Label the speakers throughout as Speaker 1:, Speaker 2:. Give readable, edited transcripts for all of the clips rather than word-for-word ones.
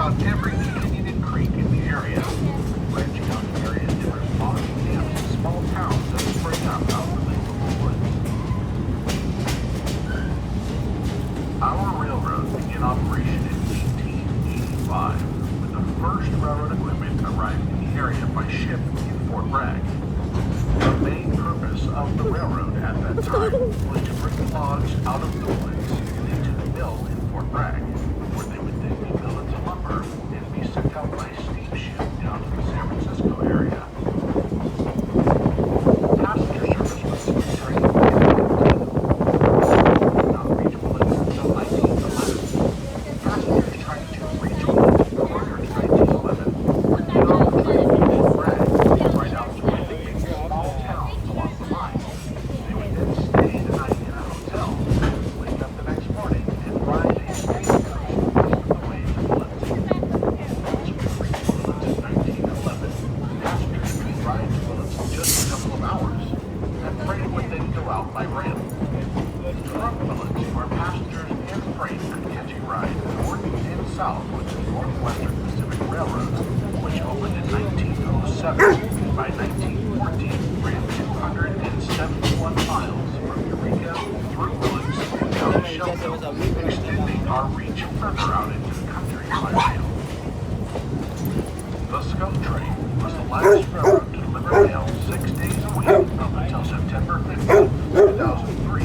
Speaker 1: about every canyon and creek in the area, branching out to various different logging camps and small towns that spring up out of the woods. Our railroad began operation in 1885, with the first railroad equipment arriving in the area by ship in Fort Bragg. The main purpose of the railroad at that time was to bring logs out of the woods and into the mill in Fort Bragg, where they would then be milled into lumber and be sent out by steamship down to the San Francisco area. Passenger service was trained did not reach Willits until 1911. Passengers trying to reach Willits prior to 1911 were get off the train in Fort Bragg, right out to one of the big small towns along the line. They would then stay the night in a hotel, wake up the next morning, and ride a stagecoach most of the way to Willits. Once we reached Willits in 1911, passengers could ride to Willits in just a couple of hours, and freight would then go out by rail. From Willits, where passengers and freight could catch a ride north and south with the Northwestern Pacific Railroad, which opened in 1907 and by 1914 ran 271 miles from Eureka through Willits and down to Shelbyville, extending our reach further out into the country by rail. The Scum Train was the last railroad to deliver mail 6 days a week up until September 15, 2003,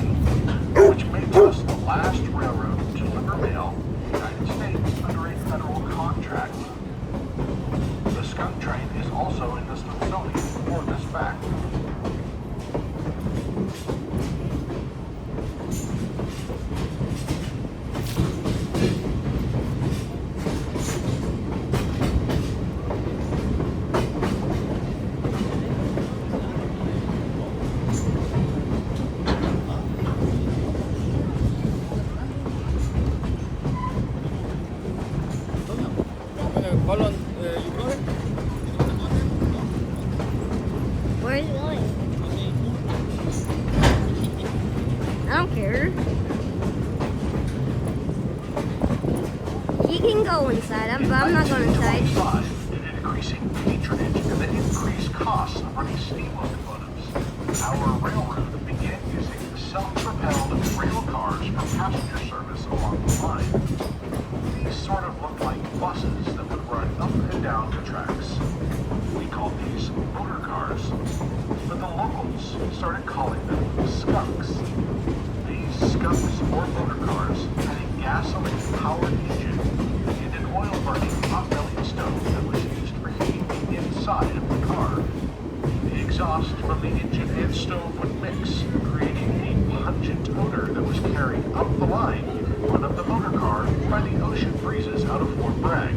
Speaker 1: which makes us the last railroad to deliver mail in the United States under a federal contract. The Scum Train is also in the Smithsonian for this fact.
Speaker 2: Where is he going? I don't care. He can go inside, but I'm not going inside.
Speaker 1: Due to decreasing patronage and the increased costs of running steam locomotives, our railroad began using self-propelled rail cars for passenger service along the line. These sort of looked like buses that would run up and down the tracks. We called these motor cars, but the locals started calling them skunks. These skunks or motor cars had a gasoline-powered engine and an oil-burning pot-bellied stove that was used for heating the inside of the car. The exhaust from the engine and stove would mix, creating a pungent odor that was carried up the line in front of the motor car by the ocean breezes out of Fort Bragg.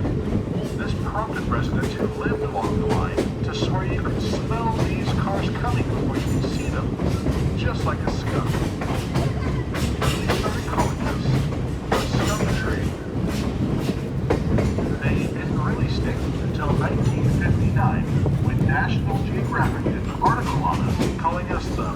Speaker 1: This prompted residents who lived along the line to swear you could smell these cars coming before you could see them, just like a skunk. They started calling this the Skunk Train. They didn't really stick until 1959, when National Geographic did an article on us calling us the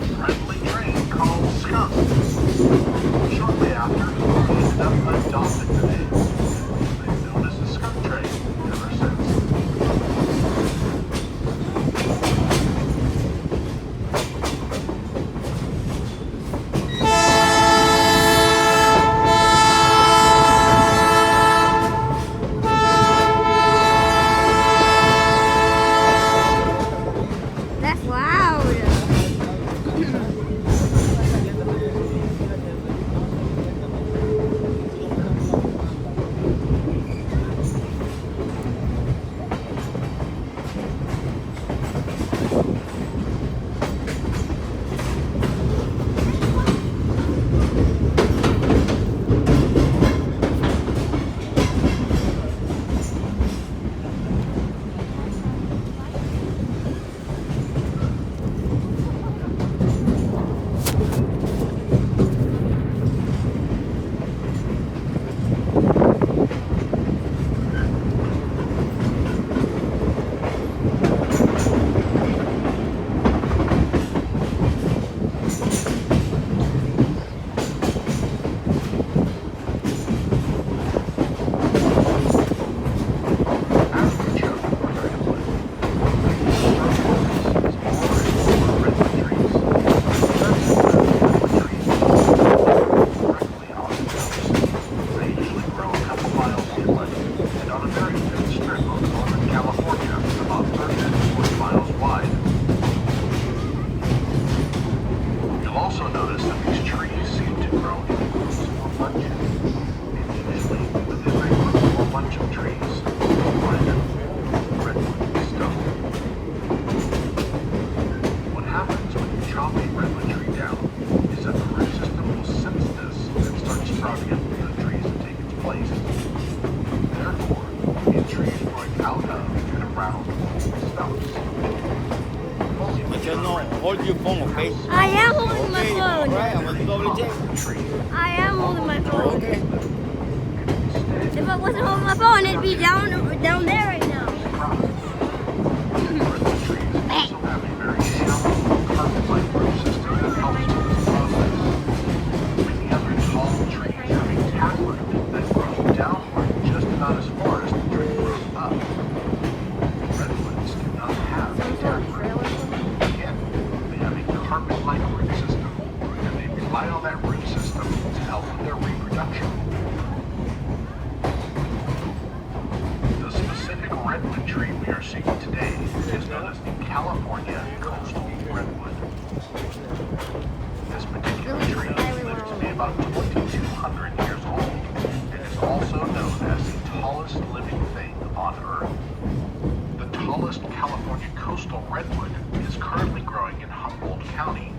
Speaker 1: places. Therefore, in trees growing out of and around old stumps.
Speaker 3: Just no, hold your phone, okay?
Speaker 2: I am holding my
Speaker 3: Okay,
Speaker 2: phone.
Speaker 3: alright, I'm gonna double check.
Speaker 2: I am holding my phone.
Speaker 3: Okay.
Speaker 2: If I wasn't holding my phone, it'd be down there right now.
Speaker 1: Redwood trees also have a very shallow carpet-like root system that helps with this process. Many other tall trees have a taproot that grows downward just about as far as the tree grows up. Redwoods do not have a taproot. Again, they have a carpet-like root system, and they rely on that root system to help with their reproduction. The specific redwood tree we are seeing today is known as the California coastal redwood. This particular tree lives to be about 2,200 years old and is also known as the tallest living thing on Earth. The tallest California coastal redwood is currently growing in Humboldt County.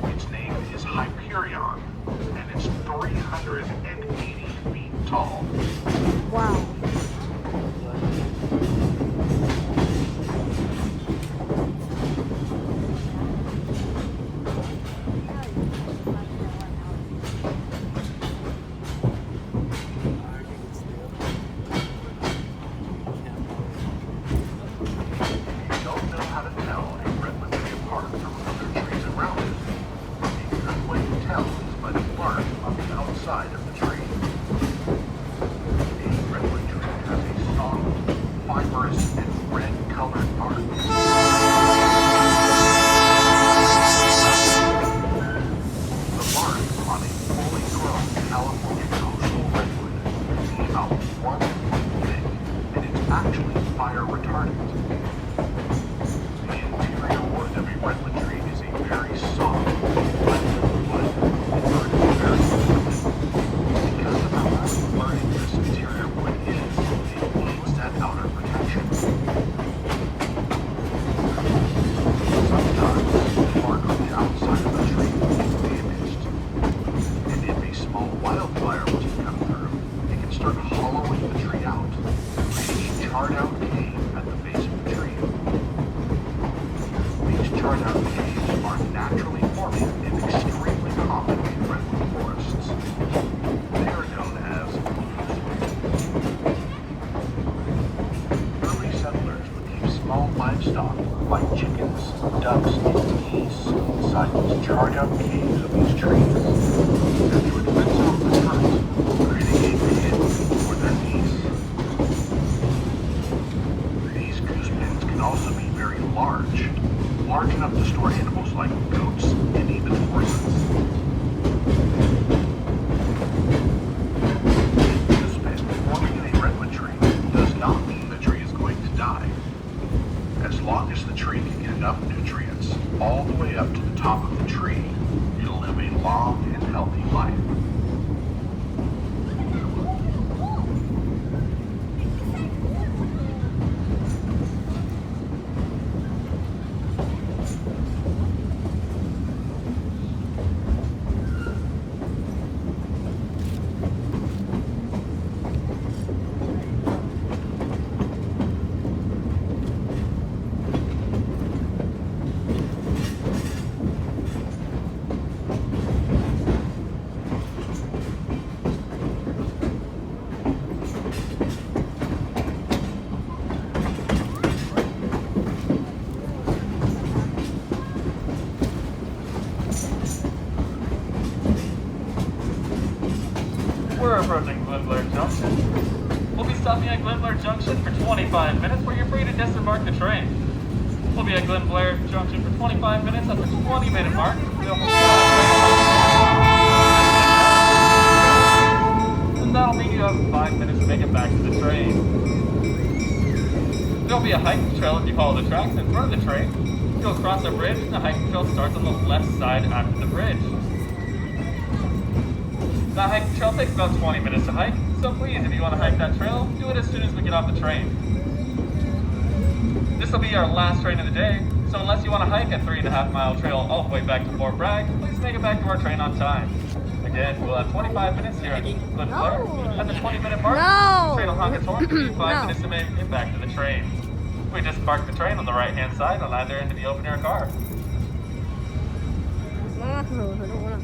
Speaker 1: Its name is Hyperion, and it's 380 feet tall.
Speaker 2: Wow.
Speaker 1: Don't know how to tell a redwood tree apart from other trees around it. A good way to tell is by the bark on the outside of the tree. A redwood tree has a soft, fibrous, and red-colored bark. The bark on a fully grown California coastal redwood is about 1 foot thick, and it's actually fire retardant. The interior wood of a redwood tree is a very soft, blended wood and burns very quickly. Because of how quickly burning this interior wood is, it needs that outer protection. Sometimes the bark on the outside of the tree will get damaged. And if a small wildfire was to come through, it can start hollowing the tree out, creating a charred out cave at the base of the tree. These charred out caves are naturally forming and extremely common in redwood forests. They are known as leaves. Early settlers would keep small livestock like chickens, ducks, and geese inside these charred out caves of these trees. And they would fence off the front, creating a pit for their geese. These goose pens can also be very large enough to store animals like goats and even horses. Goose pen forming in a redwood tree does not mean the tree is going to die. As long as the tree can get enough nutrients all the way up to the top of the tree, it'll live a long and healthy life.
Speaker 4: We're approaching Glen Blair Junction. We'll be stopping at Glen Blair Junction for 25 minutes where you're free to disembark the train. We'll be at Glen Blair Junction for 25 minutes. At the 20-minute mark, we'll and that'll mean you have 5 minutes to make it back to the train. There'll be a hiking trail if you follow the tracks in front of the train. You'll cross a bridge and the hiking trail starts on the left side after the bridge. That hiking trail takes about 20 minutes to hike, so please, if you want to hike that trail, do it as soon as we get off the train. This will be our last train of the day, so unless you want to hike a 3.5-mile trail all the way back to Fort Bragg, please make it back to our train on time. again. We'll have 25 minutes here at Glen Blair.
Speaker 2: No.
Speaker 4: At the 20-minute mark,
Speaker 2: No.
Speaker 4: the train will honk its horn. It'll be 5
Speaker 2: No.
Speaker 4: minutes to make it back to the train. We disembark the train on the right-hand side on either end of the open-air car.
Speaker 2: No, I don't wanna.